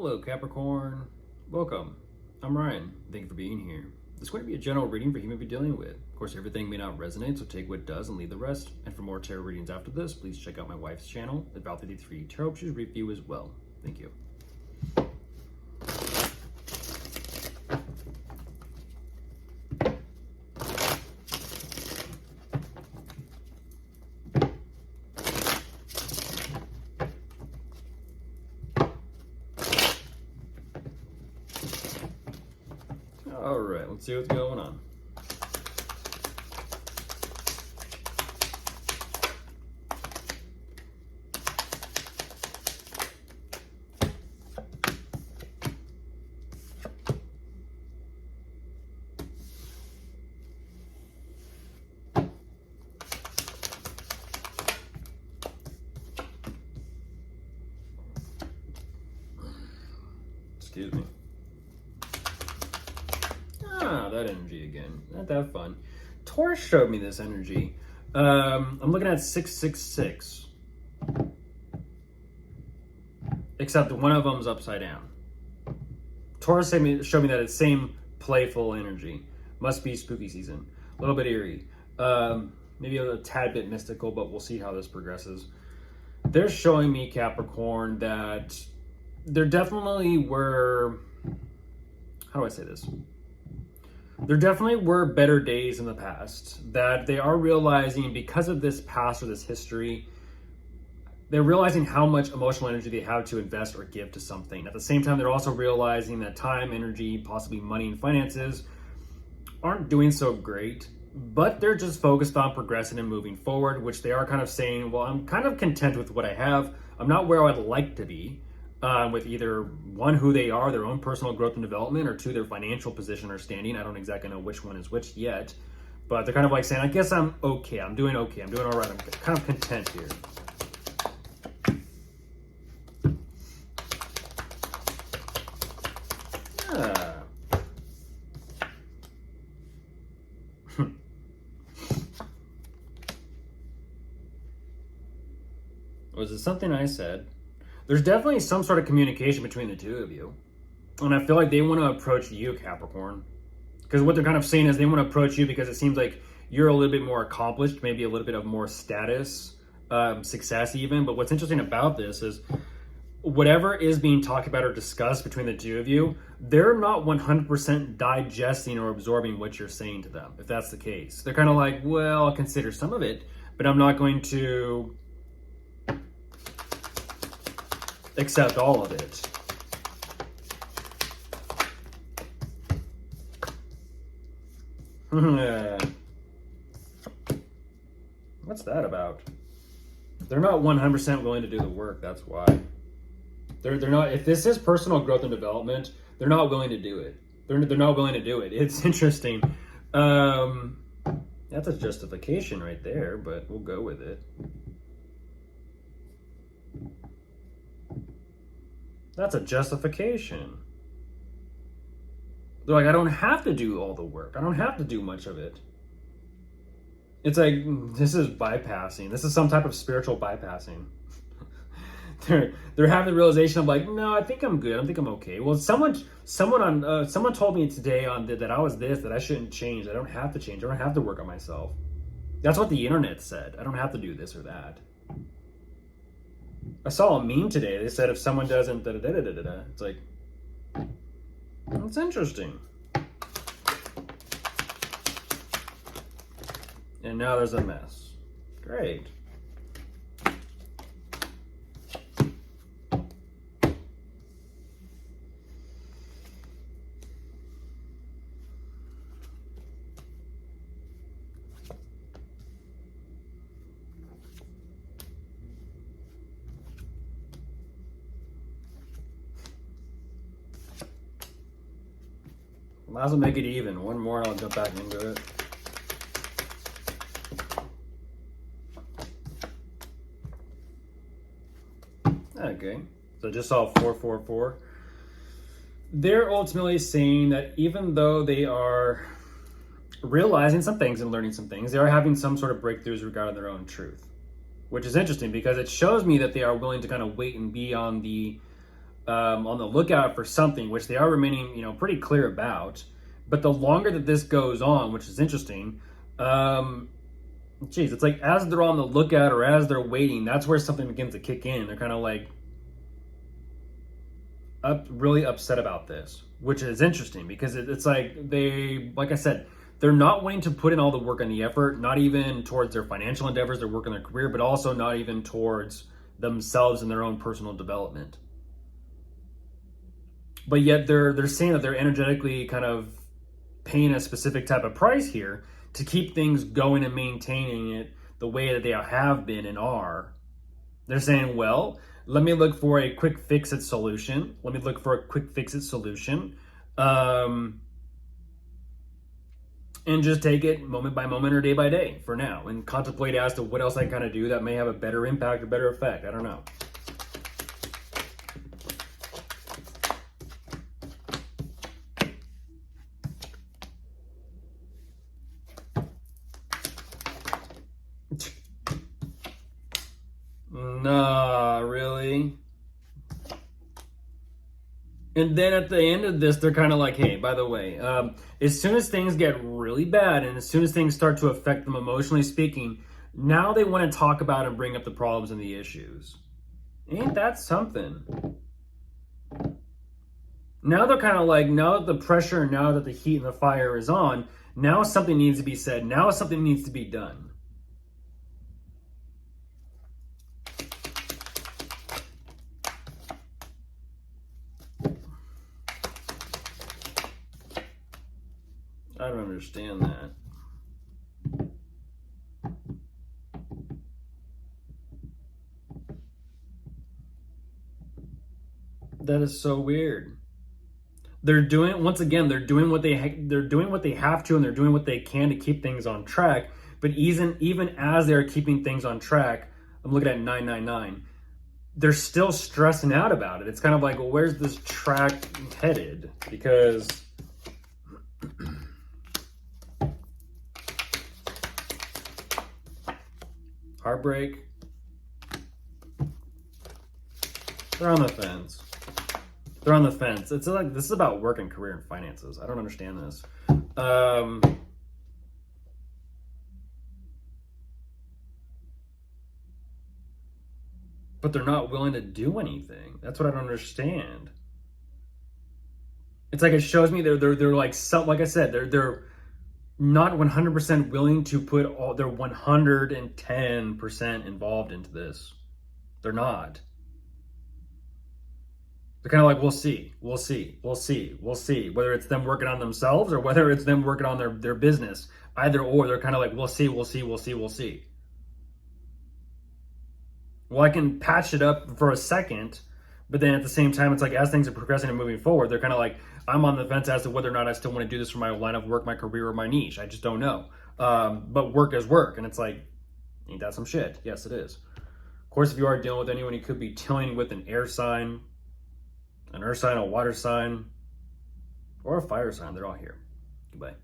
Hello Capricorn, welcome. I'm Ryan, thank you for being here. This is going to be a general reading for human to be dealing with. Of course, everything may not resonate, so take what does and leave the rest. And for more tarot readings after this, please check out my wife's channel at Theyre Tarot. She's review as well. Thank you. All right, let's see what's going on. Excuse me. That energy again. Not that fun. Taurus showed me this energy. I'm looking at 666. Except one of them's upside down. Taurus showed me that it's same playful energy. Must be spooky season. A little bit eerie. Maybe a tad bit mystical, but we'll see how this progresses. They're showing me, Capricorn, that there definitely were... How do I say this? There definitely were better days in the past, that they are realizing because of this past or this history, they're realizing how much emotional energy they have to invest or give to something. At the same time, they're also realizing that time, energy, possibly money and finances aren't doing so great, but they're just focused on progressing and moving forward, which they are kind of saying, well, I'm kind of content with what I have. I'm not where I'd like to be. With either one, who they are, their own personal growth and development, or two, their financial position or standing. I don't exactly know which one is which yet, but they're kind of like saying, I guess I'm okay. I'm doing okay. I'm doing all right. I'm kind of content here. Was it something I said? There's definitely some sort of communication between the two of you. And I feel like they want to approach you, Capricorn. Because what they're kind of saying is they want to approach you because it seems like you're a little bit more accomplished, maybe a little bit of more status, success even. But what's interesting about this is whatever is being talked about or discussed between the two of you, they're not 100% digesting or absorbing what you're saying to them, if that's the case. They're kind of like, well, I'll consider some of it, but I'm not going to accept all of it. What's that about? They're not 100% willing to do the work, that's why. They're not, if this is personal growth and development, they're not willing to do it. They're not willing to do it. It's interesting. That's a justification right there, but we'll go with it. That's a justification. They're like, I don't have to do all the work. I don't have to do much of it. It's like, this is bypassing. This is some type of spiritual bypassing. they're having the realization of like, no, I think I'm good. I think I'm okay. Well, someone told me today that I was this, that I shouldn't change. I don't have to change. I don't have to work on myself. That's what the internet said. I don't have to do this or that. I saw a meme today. They said if someone doesn't da-da-da-da-da-da, it's like, that's interesting. And now there's a mess. Great. Might as well make it even. One more and I'll jump back into it. Okay, so just saw 444. They're ultimately saying that even though they are realizing some things and learning some things, they are having some sort of breakthroughs regarding their own truth. which is interesting because it shows me that they are willing to kind of wait and be on the on the lookout for something, which they are remaining, pretty clear about. But the longer that this goes on, which is interesting, it's like as they're on the lookout or as they're waiting, that's where something begins to kick in. They're kind of like really upset about this, which is interesting because it's like like I said, they're not wanting to put in all the work and the effort, not even towards their financial endeavors, their work in their career, but also not even towards themselves and their own personal development. But yet they're saying that they're energetically kind of paying a specific type of price here to keep things going and maintaining it the way that they have been and are. They're saying, well, let me look for a quick fix-it solution. And just take it moment by moment or day by day for now and contemplate as to what else I can kind of do that may have a better impact or better effect. I don't know. Nah, really? And then at the end of this, they're kind of like, hey, by the way, as soon as things get really bad and as soon as things start to affect them emotionally speaking, now they want to talk about and bring up the problems and the issues. Ain't that something? Now they're kind of like, now that the pressure, now that the heat and the fire is on, now something needs to be said. Now something needs to be done. I don't understand that. That is so weird. They're doing, once again, they're doing what they have to, and they're doing what they can to keep things on track. But even as they're keeping things on track, I'm looking at 999. They're still stressing out about it. It's kind of like, well, where's this track headed? Because heartbreak. They're on the fence. They're on the fence. It's like, this is about work and career and finances. I don't understand this. But they're not willing to do anything. That's what I don't understand. It's like, it shows me they're like, like I said, they're not 100% willing to put all their 110% involved into this. They're not. They're kind of like, we'll see. Whether it's them working on themselves or whether it's them working on their business. Either or, they're kind of like, we'll see. Well, I can patch it up for a second, but then at the same time, it's like, as things are progressing and moving forward, they're kind of like, I'm on the fence as to whether or not I still want to do this for my line of work, my career, or my niche. I just don't know. But work is work. And it's like, ain't that some shit? Yes, it is. Of course, if you are dealing with anyone, you could be dealing with an air sign, an earth sign, a water sign, or a fire sign. They're all here. Goodbye.